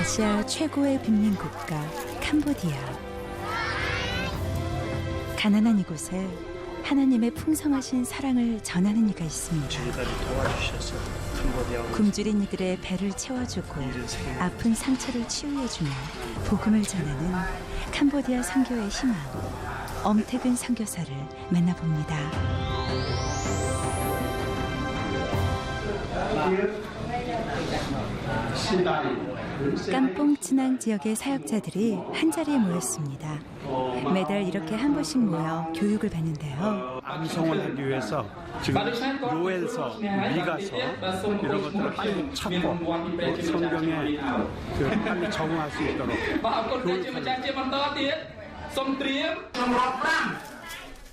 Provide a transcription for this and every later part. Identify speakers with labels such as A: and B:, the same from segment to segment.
A: 아시아 최고의 빈민국가 캄보디아. 가난한 이곳에 하나님의 풍성하신 사랑을 전하는 이가 있습니다.
B: 지금까지 도와주셔서 캄보디아
A: 굶주린 이들의 배를 채워주고 아픈 상처를 치유해주며 복음을 전하는 캄보디아 선교의 희망, 엄태근 선교사를 만나봅니다. 깜뽕 츠낭 지역의 사역자들이 한자리에 모였습니다. 매달 이렇게 한 번씩 모여 교육을 받는데요.
B: 암송을 하기 위해서 지금 요엘서, 미가서 이런 것들을 빨리 찾고 성경에 빨리 적응할 수 있도록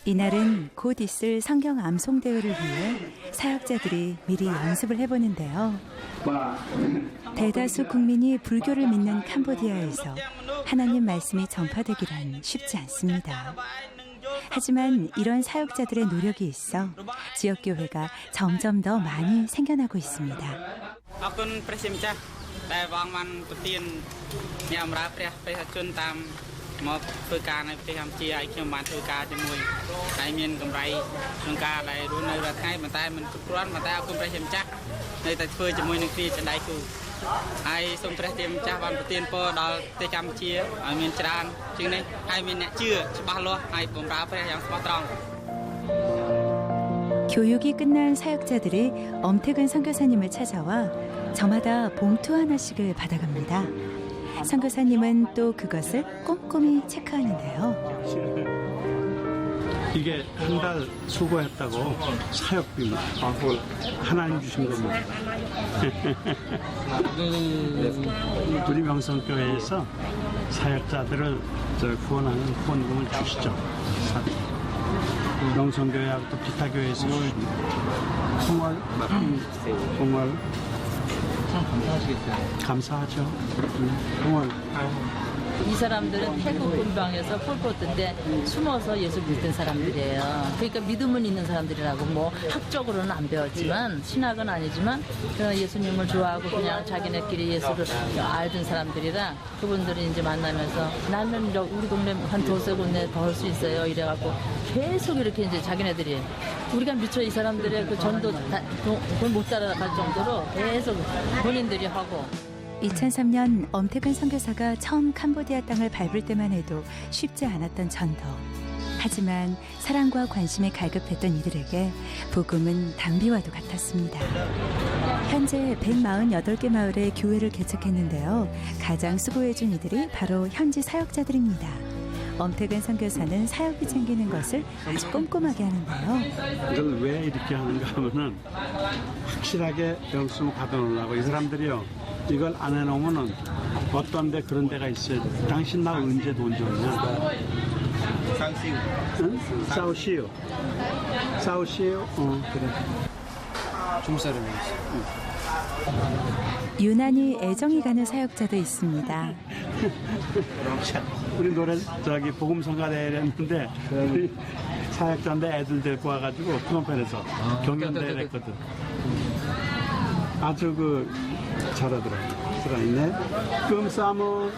A: 이날은 곧 있을 성경 암송 대회를 위해 사역자들이 미리 연습을 해보는데요. 대다수 국민이 불교를 믿는 캄보디아에서 하나님 말씀이 전파되기란 쉽지 않습니다. 하지만 이런 사역자들의 노력이 있어 지역교회가 점점 더 많이 생겨나고 있습니다. 교육이 끝난 사역자들이 엄태근 선교사님을 찾아와 저마다 봉투 하나씩을 받아갑니다. 선교사님은 또 그것을 꼼꼼히 체크하는데요.
B: 이게 한 달 수고했다고 사역비 하나님 주신 겁니다. 우리 명성교회에서 사역자들을 후원하는 후원금을 주시죠. 명성교회하고 또 기타교회에서 공월
C: 참 감사하시겠어요.
B: 감사하죠. 공월.
C: 이 사람들은 태국 근방에서 폴포트인데 숨어서 예수 믿던 사람들이에요. 그러니까 믿음은 있는 사람들이라고 뭐 학적으로는 안 배웠지만 신학은 아니지만 그런 예수님을 좋아하고 그냥 자기네끼리 예수를 알던 사람들이라 그분들이 이제 만나면서 나는 우리 동네 한 두세 군데 더 할 수 있어요. 이래갖고 계속 이렇게 이제 자기네들이 우리가 미처 이 사람들의 그 전도 그걸 못 따라갈 정도로 계속 본인들이 하고.
A: 2003년 엄태근 선교사가 처음 캄보디아 땅을 밟을 때만 해도 쉽지 않았던 전도. 하지만 사랑과 관심에 갈급했던 이들에게 복음은 담비와도 같았습니다. 현재 148개 마을에 교회를 개척했는데요. 가장 수고해준 이들이 바로 현지 사역자들입니다. 엄태근 선교사는 사역이 챙기는 것을 아주 꼼꼼하게 하는데요.
B: 이걸 왜 이렇게 하는가 하면은 확실하게 영수 받아놓으려고. 이 사람들이요, 이걸 안 해놓으면은 어떤 데 그런 데가 있어요. 당신 나 언제 돈 줬냐? 응? 싸우시오. 싸우시오. 그래.
D: 중사람이
A: 유난히 애정이 가는 사역자도 있습니다.
B: 우리 노래 복음성가대회를 했는데 우리 사역자인데 애들 데리고 와가지고 프놈펜에서 경연대회를 했거든. 아주 잘하더라고. 살아있네. 끔싸문.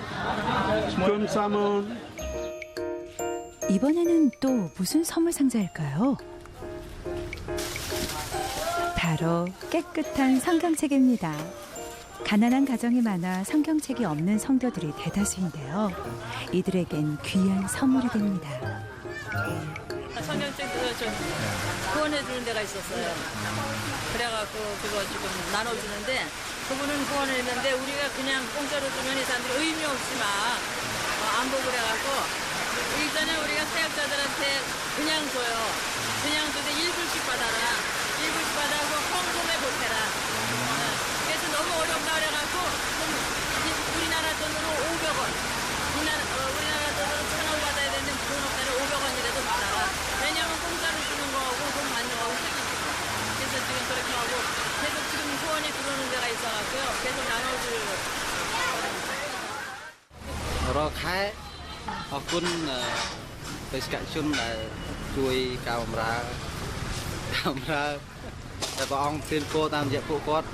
A: 이번에는 또 무슨 선물 상자일까요? 바로 깨끗한 성경책입니다. 가난한 가정이 많아 성경책이 없는 성도들이 대다수인데요. 이들에겐 귀한 선물이 됩니다.
C: 성경책 후원해주는 데가 있었어요. 그래갖고 그거 지금 나눠주는데 그분은 후원을 했는데 우리가 그냥 공짜로 주면 이 사람들이 의미 없이 안 보고 그래갖고 일단은 우리가 사역자들한테 그냥 줘요. 그냥 줘도 1불씩 받아라. 1불씩 받아서 헌금에 보태라. 그래서 너무 어렵다 그래갖고 우리나라 돈으로 500원. 우리나라 돈으로 1,000원 받아야 되는데 돈 없다면 500원이라도 받아라. 왜냐면 공짜로 주는 거하고 돈 받는 거하고 틀리니까. 그래서 지금 그렇게 하고 계속 지금 후원이 들어오는 데가 있어갖고요. 계속 나눠줄.
D: Rồi khai học quân tới cả chung là chui camera để bọn ông tin cô tam dẹp phụ cốt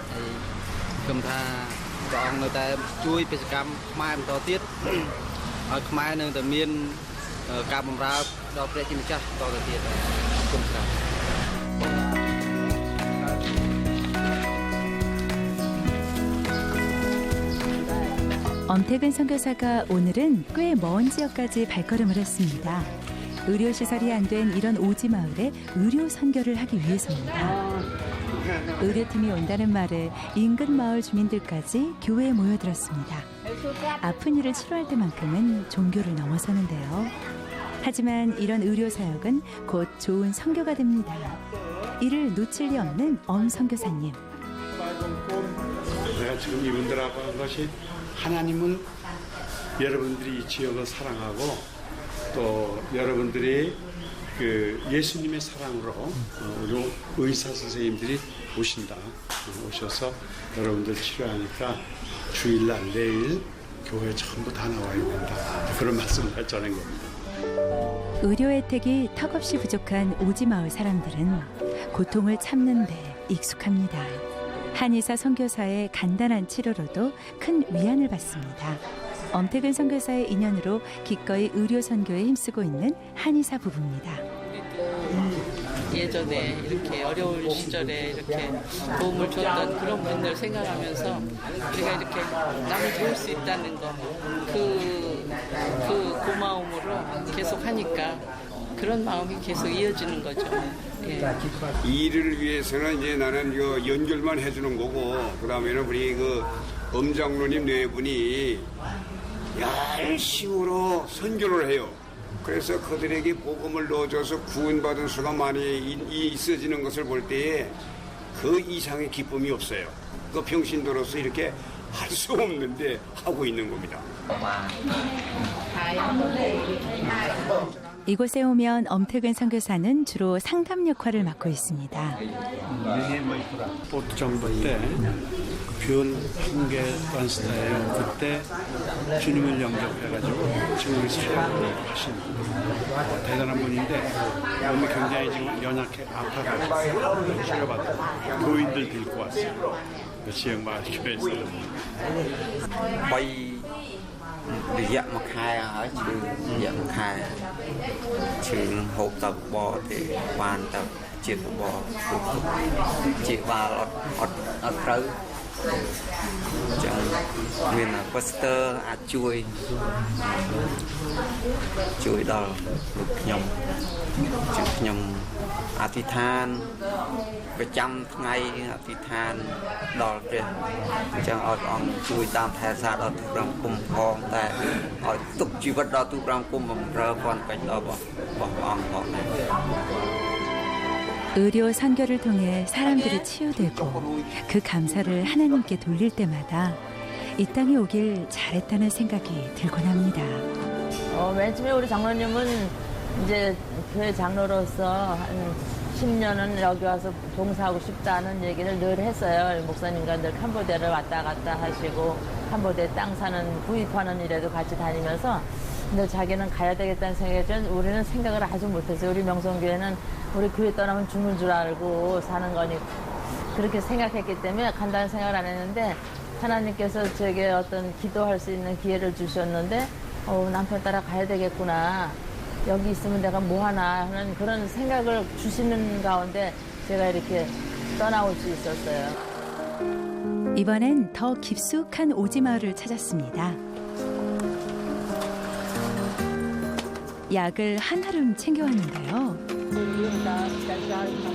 D: cầm tha ព្រះអង្គនៅតែជួយបេសកកម្មខ្មែរបន្តទៀតឲ្យខ្មែរនៅតែមានការបម្រើដល់ព្រះជាម្ចាស់តទៅទៀតគុណครับ
A: 엄태근 선교사가 오늘은 꽤 먼 지역까지 발걸음을 했습니다. 의료 시설이 안 된 이런 오지 마을에 의료 선교를 하기 위해서입니다. 의료팀이 온다는 말에 인근 마을 주민들까지 교회에 모여들었습니다. 아픈 이를 치료할 때만큼은 종교를 넘어서는데요. 하지만 이런 의료 사역은 곧 좋은 선교가 됩니다. 이를 놓칠 리 없는 엄 선교사님.
B: 내가 지금 이분들하고 한 것이 하나님은 여러분들이 이 지역을 사랑하고 또 여러분들이 그 예수님의 사랑으로 우리 의사 선생님들이 오신다. 오셔서 여러분들 치료하니까 주일날 내일 교회 전부 다 나와야 된다. 그런 말씀을 전한 겁니다.
A: 의료 혜택이 턱없이 부족한 오지마을 사람들은 고통을 참는 데 익숙합니다. 한의사 선교사의 간단한 치료로도 큰 위안을 받습니다. 엄태근 선교사의 인연으로 기꺼이 의료 선교에 힘쓰고 있는 한의사 부부입니다.
E: 예전에 이렇게 어려운 시절에 이렇게 도움을 줬던 그런 분들 생각하면서 우리가 이렇게 남을 도울 수 있다는 거, 그 고마움으로 계속 하니까 그런 마음이 계속 이어지는 거죠. 예.
F: 이 일을 위해서는 이제 나는 이거 연결만 해주는 거고, 그 다음에는 우리 그 엄장로님 네 분이 열심으로 선교를 해요. 그래서 그들에게 복음을 넣어줘서 구원받은 수가 많이 있어지는 것을 볼 때에 그 이상의 기쁨이 없어요. 그 평신도로서 이렇게 할 수 없는데 하고 있는 겁니다.
A: 이곳에 오면 엄태근 선교사는 주로 상담 역할을 맡고 있습니다.
B: 보트 정부 때 별 한 개 단스타예요. 그때 주님을 영접해가지고 지금 사역을 하신 대단한 분인데 몸이 굉장히 지금 연약해 아파가지고 치료받고 교인들 데리고 왔어요. 그 지역 마을 교회에서.
G: រយៈមួយខែហើយឈឺរយៈមួយខែឈឺហូបតែបបទេបានតែជាតិបបជាបាលអត់ត្រូវចឹងមានប៉ូស្ទ័រអាចជួយដល់លោកខ្ញុំជួយខ្ញុំអធិដ្ឋានប្រចាំថ្ងៃអធិដ្ឋានដល់ព្រះអញ្ចឹងឲ្យព្រះអង្គជួយតាមថែសារដល់ទូប្រំគុំផងតែឲ្យទុកជីវិតដល់ទូប្រំគុំបំរើផងពេញដល់ព្រះអង្គផងដែរ
A: 의료 선교를 통해 사람들이 치유되고 그 감사를 하나님께 돌릴 때마다 이 땅에 오길 잘했다는 생각이 들곤 합니다.
C: 맨 처음에 우리 장로님은 이제 교회 장로로서 한 10년은 여기 와서 봉사하고 싶다는 얘기를 늘 했어요. 목사님과 늘 캄보디아를 왔다 갔다 하시고 캄보디아 땅 사는 구입하는 일에도 같이 다니면서 근데 자기는 가야 되겠다는 생각이지만 우리는 생각을 아주 못했어요. 우리 명성교회는 우리 교회 떠나면 죽는 줄 알고 사는 거니 그렇게 생각했기 때문에 간다는 생각을 안 했는데 하나님께서 제게 어떤 기도할 수 있는 기회를 주셨는데 남편 따라 가야 되겠구나. 여기 있으면 내가 뭐 하나 하는 그런 생각을 주시는 가운데 제가 이렇게 떠나올 수 있었어요.
A: 이번엔 더 깊숙한 오지마을을 찾았습니다. 약을 한 알음 챙겨왔는데요.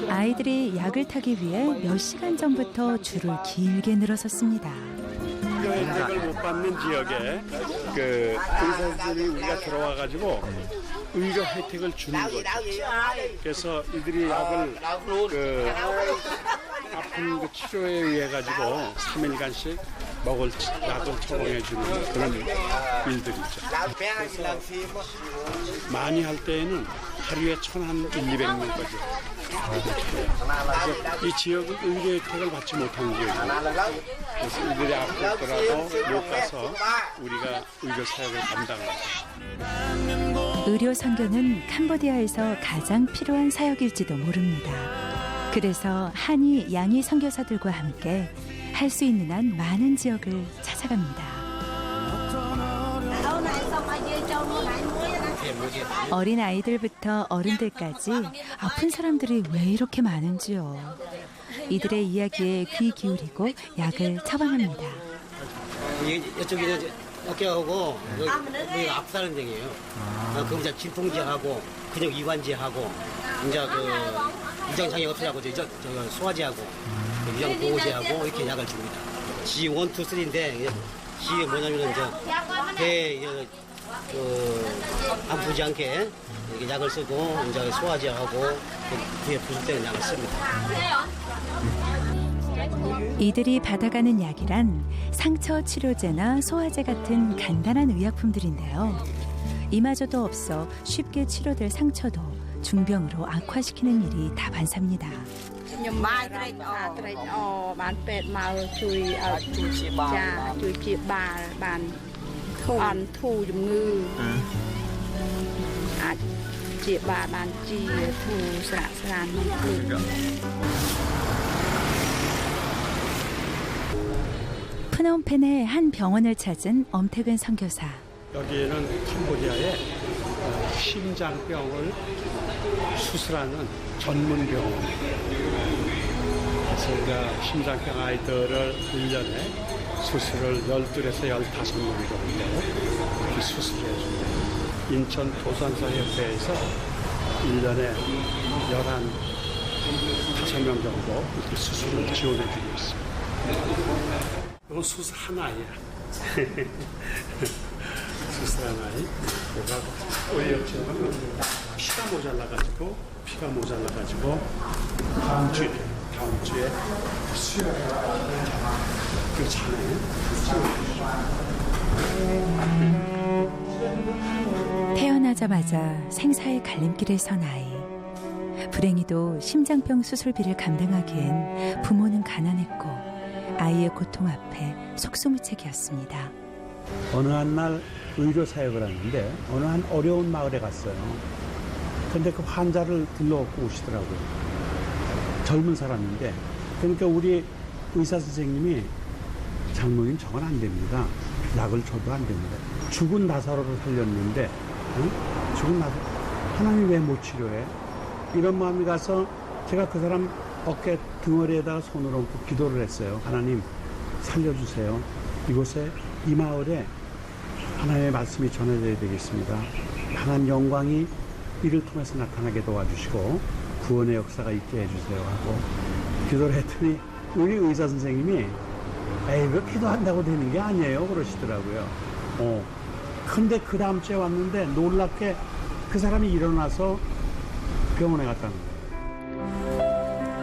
A: 아이들이 약을 타기 위해 몇 시간 전부터 줄을 길게 늘어섰습니다.
B: 의료 혜택을 못 받는 지역에 그 의사들이 우리가 들어와가지고 의료 혜택을 주는 거죠. 그래서 이들이 약을 그 아픈 그 치료에 의해 가지고 3일간씩 먹을 약을 처방해 주는 그런 일들이죠. 그래서 많이 할 때에는 하루에 1,200명까지. 그래서 이 지역은 의료 혜택을 받지 못한 지역이에요. 그래서 이들이 아프더라도 못 가서 우리가 의료 사역을 감당하죠.
A: 의료 선교는 캄보디아에서 가장 필요한 사역일지도 모릅니다. 그래서 한이 양이 선교사들과 함께 할 수 있는 한 많은 지역을 찾아갑니다. 어린 아이들부터 어른들까지 아픈 사람들이 왜 이렇게 많은지요. 이들의 이야기에 귀 기울이고 약을 처방합니다.
H: 이쪽이 어깨하고 여기가 압사는증이에요. 그 이제 진통제하고 근육 이완제하고 이제 그 위장장애 없애하고 저 소화제하고 위장 보호제하고 이렇게 약을 줍니다. G1, 2, 3인데 G가 뭐냐면은 배 아프지 않게 이렇게 약을 쓰고 이제 소화제하고 뒤에 부속되는 약을 씁니다.
A: 이들이 받아가는 약이란 상처 치료제나 소화제 같은 간단한 의약품들인데요. 이마저도 없어 쉽게 치료될 상처도 중병으로 악화시키는 일이 다반사입니다. 프놈펜의 한 병원을 찾은 엄태근 선교사.
B: 여기에는 캄보디아에 심장병을 수술하는 전문 병원. 그래서 우리가 심장병 아이들을 1년에 수술을 12에서 15명 정도 이렇게 수술해 줍니다. 인천 도산사협회에서 1년에 15명 정도 이렇게 수술을 지원해 주고 있습니다. 이건 수술 하나야. 수술 하나에 내가 오해역처럼 피가 모자라가지고 다음 주에 수혈을 그렇잖아요.
A: 태어나자마자 생사의 갈림길에 선 아이. 불행히도 심장병 수술비를 감당하기엔 부모는 가난했고 아이의 고통 앞에 속수무책이었습니다.
I: 어느 한 날 의료 사역을 하는데 어느 한 어려운 마을에 갔어요. 근데 그 환자를 들러갖고 오시더라고요. 젊은 사람인데. 그러니까 우리 의사 선생님이 장모님 저건 안 됩니다. 약을 줘도 안 됩니다. 죽은 나사로를 살렸는데 죽은 나사로 하나님 왜 못 치료해? 이런 마음이 가서 제가 그 사람 어깨 등허리에다가 손을 얹고 기도를 했어요. 하나님 살려주세요. 이곳에 이 마을에 하나님의 말씀이 전해져야 되겠습니다. 강한 영광이 이를 통해서 나타나게 도와주시고 구원의 역사가 있게 해주세요 하고 기도를 했더니 우리 의사 선생님이 에이 왜 기도한다고 되는 게 아니에요 그러시더라고요. 근데 그 다음 주에 왔는데 놀랍게 그 사람이 일어나서 병원에 갔다는 거예요.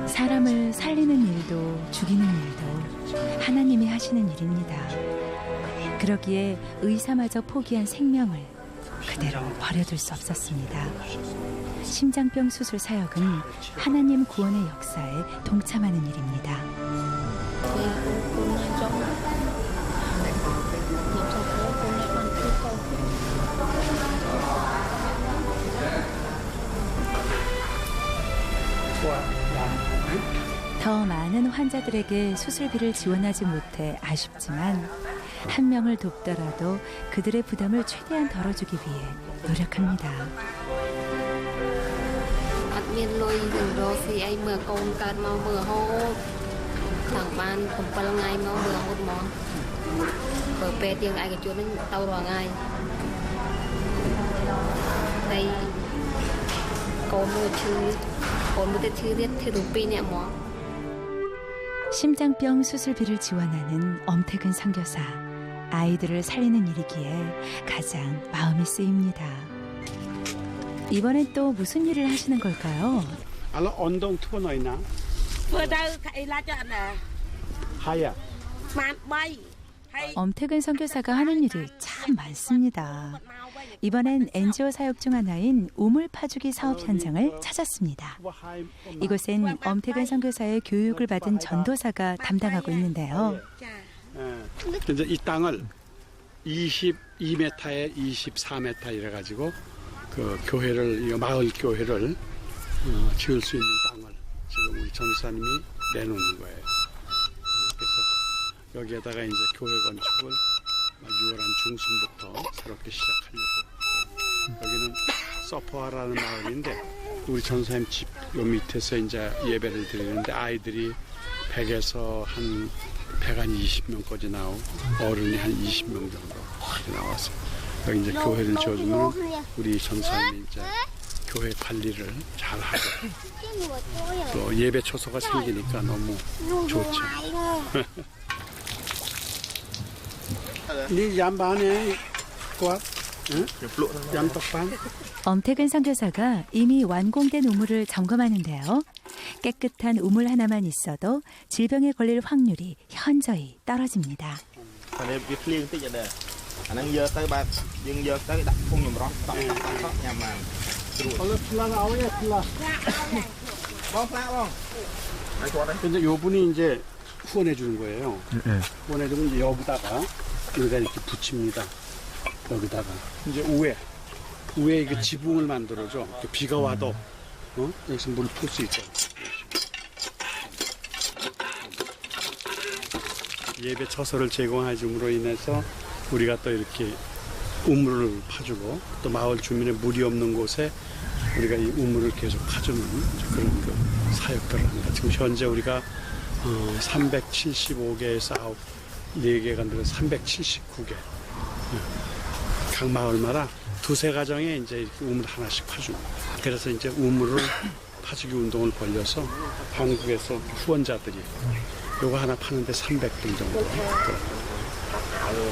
A: 사람을 살리는 일도 죽이는 일도 하나님이 하시는 일입니다. 그러기에 의사마저 포기한 생명을 그대로 버려둘 수 없었습니다. 심장병 수술 사역은 하나님 구원의 역사에 동참하는 일입니다. 더 많은 환자들에게 수술비를 지원하지 못해 아쉽지만 한 명을 돕더라도 그들의 부담을 최대한 덜어주기 위해 노력합니다. 심장병 수술비를 지원하는 엄태근 선교사. 아이들을 살리는 일이기에 가장 마음이 쓰입니다. 이번엔 또 무슨 일을 하시는 걸까요?
B: 알로 운동 투고 너이나? 하야.
A: 엄태근 선교사가 하는 일이 참 많습니다. 이번엔 NGO 사역 중 하나인 우물 파주기 사업 현장을 찾았습니다. 이곳엔 엄태근 선교사의 교육을 받은 전도사가 담당하고 있는데요.
B: 이제 이 땅을 22m에 24m 이래가지고 그 교회를, 마을 교회를 지을 수 있는 땅을 지금 우리 전도사님이 내놓는 거예요. 그래서 여기에다가 이제 교회 건축을 6월 한 중순부터 새롭게 시작하려고. 여기는 서퍼하라는 마을인데 우리 전사님 집 요 밑에서 이제 예배를 드리는데 아이들이 100에서 한 20명까지 나오고 어른이 한 20명 정도 이렇게 나왔어요. 여기 이제 교회를 지어주면 우리 전사님이 이제 교회 관리를 잘하고 또 예배 초소가 생기니까 너무 좋죠. 네 얌반에 꽉, 얌떡반.
A: 엄태근 선교사가 이미 완공된 우물을 점검하는데요. 깨끗한 우물 하나만 있어도 질병에 걸릴 확률이 현저히 떨어집니다.
B: 근데 요 분이 이제 후원해 주는 거예요. 후원해 주면 이제 여기다가 우리가 이렇게 붙입니다. 여기다가 이제 우에 그 지붕을 만들어줘. 비가 와도 여기서 물을 풀 수 있도록. 예배 처소를 제공해 줌으로 인해서 우리가 또 이렇게 우물을 파주고 또 마을 주민의 물이 없는 곳에 우리가 이 우물을 계속 파주는 그런 그 사역들을 합니다. 지금 현재 우리가 375개에서 4개가 만들어 379개. 각 마을마다 두세 가정에 이제 이렇게 우물 하나씩 파줍니다. 그래서 이제 우물을 파주기 운동을 벌려서 한국에서 후원자들이 요거 하나 파는데 300분 정도.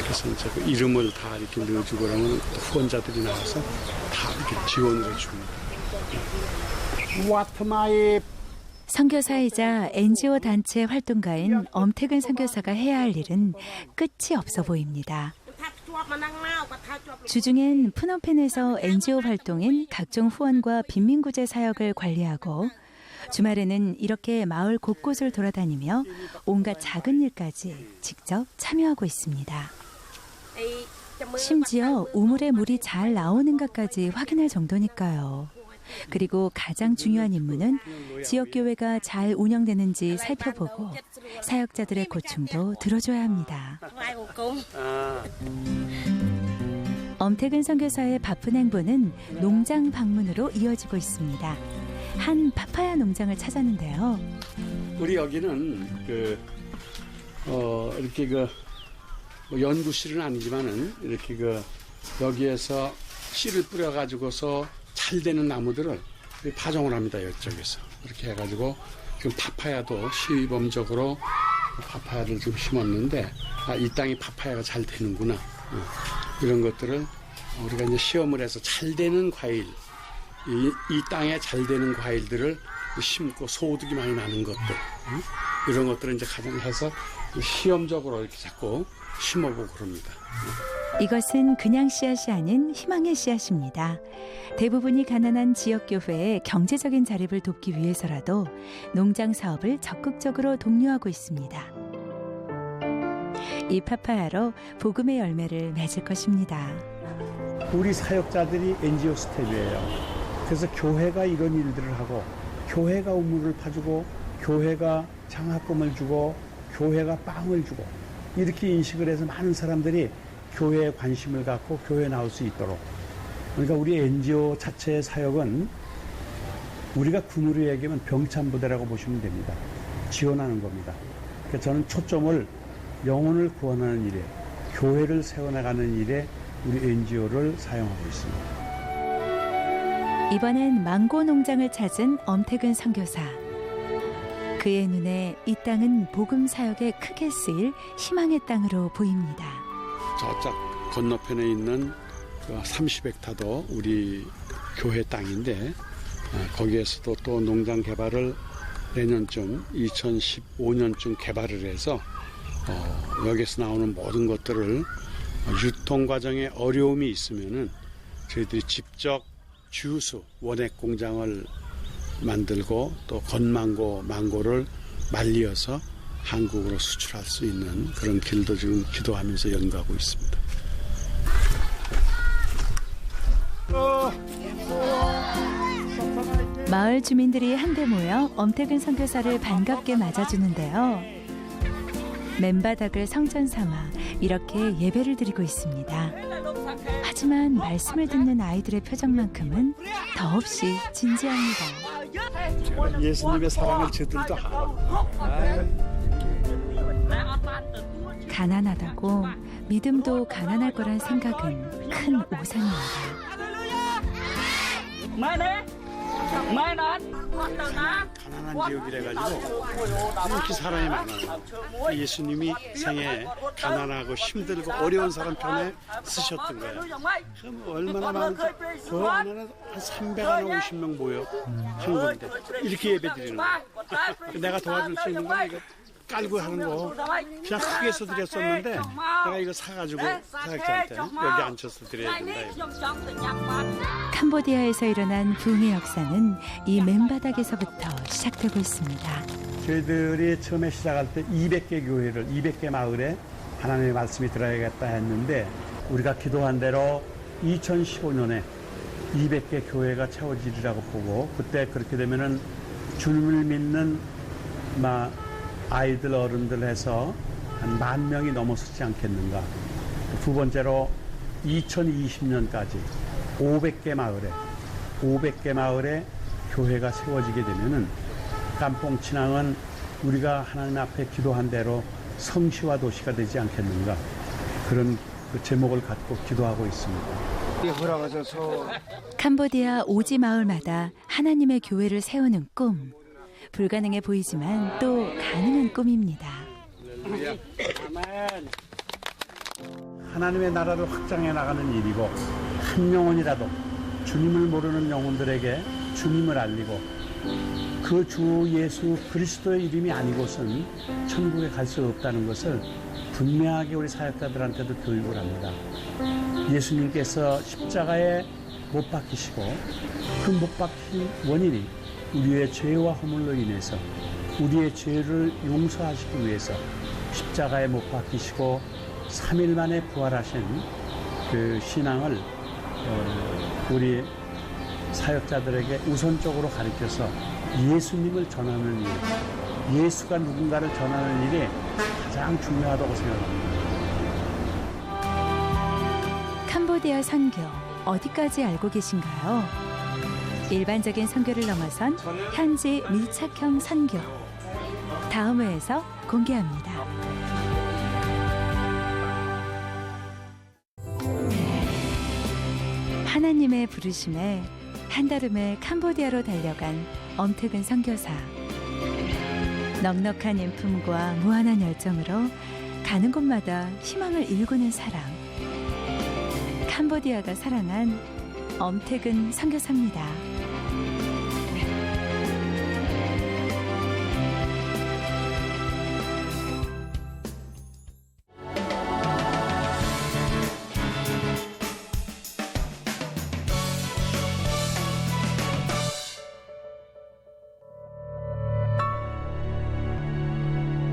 B: 그래서 이제 그 이름을 다 이렇게 넣어주고 그러면 또 후원자들이 나와서 다 이렇게 지원을 해줍니다. 와트마이
A: 선교사이자 NGO 단체 활동가인 엄태근 선교사가 해야 할 일은 끝이 없어 보입니다. 주중엔 푸놈펜에서 NGO 활동인 각종 후원과 빈민구제 사역을 관리하고 주말에는 이렇게 마을 곳곳을 돌아다니며 온갖 작은 일까지 직접 참여하고 있습니다. 심지어 우물에 물이 잘 나오는가까지 확인할 정도니까요. 그리고 가장 중요한 임무는 지역교회가 잘 운영되는지 살펴보고 사역자들의 고충도 들어줘야 합니다. 엄태근 선교사의 바쁜 행보는 농장 방문으로 이어지고 있습니다. 한 파파야 농장을 찾았는데요.
B: 우리 여기는 이렇게 뭐 연구실은 아니지만은 이렇게 여기에서 씨를 뿌려 가지고서 잘 되는 나무들을 파종을 합니다. 이쪽에서 이렇게 해가지고 지금 파파야도 시범적으로 파파야를 좀 심었는데 이 땅이 파파야가 잘 되는구나 이런 것들을 우리가 이제 시험을 해서 잘 되는 과일 이 땅에 잘 되는 과일들을 심고 소득이 많이 나는 것들 이런 것들을 이제 가정을 해서 시험적으로 이렇게 자꾸 심어보고 그럽니다.
A: 이것은 그냥 씨앗이 아닌 희망의 씨앗입니다. 대부분이 가난한 지역교회의 경제적인 자립을 돕기 위해서라도 농장 사업을 적극적으로 독려하고 있습니다. 이 파파야로 복음의 열매를 맺을 것입니다.
I: 우리 사역자들이 NGO 스텝이에요. 그래서 교회가 이런 일들을 하고 교회가 우물을 파주고 교회가 장학금을 주고 교회가 빵을 주고 이렇게 인식을 해서 많은 사람들이 교회에 관심을 갖고 교회에 나올 수 있도록. 그러니까 우리 NGO 자체의 사역은 우리가 군으로 얘기하면 병참부대라고 보시면 됩니다. 지원하는 겁니다. 그러니까 저는 초점을 영혼을 구원하는 일에, 교회를 세워나가는 일에 우리 NGO를 사용하고 있습니다.
A: 이번엔 망고 농장을 찾은 엄태근 선교사. 그의 눈에 이 땅은 복음 사역에 크게 쓰일 희망의 땅으로 보입니다.
B: 저쪽 건너편에 있는 30헥타도 우리 교회 땅인데 거기에서도 또 농장 개발을 내년쯤 2015년쯤 개발을 해서 여기서 나오는 모든 것들을 유통 과정에 어려움이 있으면은 저희들이 직접 주수 원액 공장을 만들고 또 건망고 망고를 말리어서 한국으로 수출할 수 있는 그런 길도 지금 기도하면서 연구하고 있습니다.
A: 마을 주민들이 한데 모여 엄태근 선교사를 반갑게 맞아주는데요. 맨바닥을 성전 삼아 이렇게 예배를 드리고 있습니다. 하지만 말씀을 듣는 아이들의 표정만큼은 더없이 진지합니다.
B: 예수님의 사랑을 저들도 알아.
A: 가난하다고 믿음도 가난할 거란 생각은 큰 오산입니다.
B: 가난한 지역이라 가지고 이렇게 사람이 많아요. 예수님이 생에 가난하고 힘들고 어려운 사람 편에 쓰셨던 거야. 그럼 얼마나 많은지 그 안에는 한 350명 모여 한 군데 이렇게 예배드리는 거야. 내가 도와줄 수 있는 건 이거 깔고 하는 거 그냥 크게 해서 드렸었는데 내가 이거 사가지고 사역자한테 여기 앉혀서 드려야 된다.
A: 캄보디아에서 일어난 부흥의 역사는 이 맨바닥에서부터 시작되고 있습니다.
I: 저희들이 처음에 시작할 때 200개 교회를 200개 마을에 하나님의 말씀이 들어야겠다 했는데 우리가 기도한 대로 2015년에 200개 교회가 채워지리라고 보고 그때 그렇게 되면은 주님을 믿는 아이들 어른들 해서 한 10,000명이 넘어서지 않겠는가. 두 번째로 2020년까지 500개 마을에 교회가 세워지게 되면은 깜뽕 친항은 우리가 하나님 앞에 기도한 대로 성시와 도시가 되지 않겠는가. 그런 그 제목을 갖고 기도하고 있습니다.
A: 캄보디아 오지 마을마다 하나님의 교회를 세우는 꿈. 불가능해 보이지만 또 가능한 꿈입니다.
I: 하나님의 나라를 확장해 나가는 일이고 한 영혼이라도 주님을 모르는 영혼들에게 주님을 알리고 그 주 예수 그리스도의 이름이 아니고선 천국에 갈 수 없다는 것을 분명하게 우리 사역자들한테도 교육을 합니다. 예수님께서 십자가에 못 박히시고 그 못 박힌 원인이 우리의 죄와 허물로 인해서 우리의 죄를 용서하시기 위해서 십자가에 못 박히시고 3일 만에 부활하신 그 신앙을 우리 사역자들에게 우선적으로 가르쳐서 예수님을 전하는 일, 예수가 누군가를 전하는 일이 가장 중요하다고 생각합니다.
A: 캄보디아 선교 어디까지 알고 계신가요? 일반적인 선교를 넘어선 현지 밀착형 선교. 다음 회에서 공개합니다. 하나님의 부르심에 한달음에 캄보디아로 달려간 엄태근 선교사. 넉넉한 인품과 무한한 열정으로 가는 곳마다 희망을 일구는 사랑. 캄보디아가 사랑한 엄태근 선교사입니다.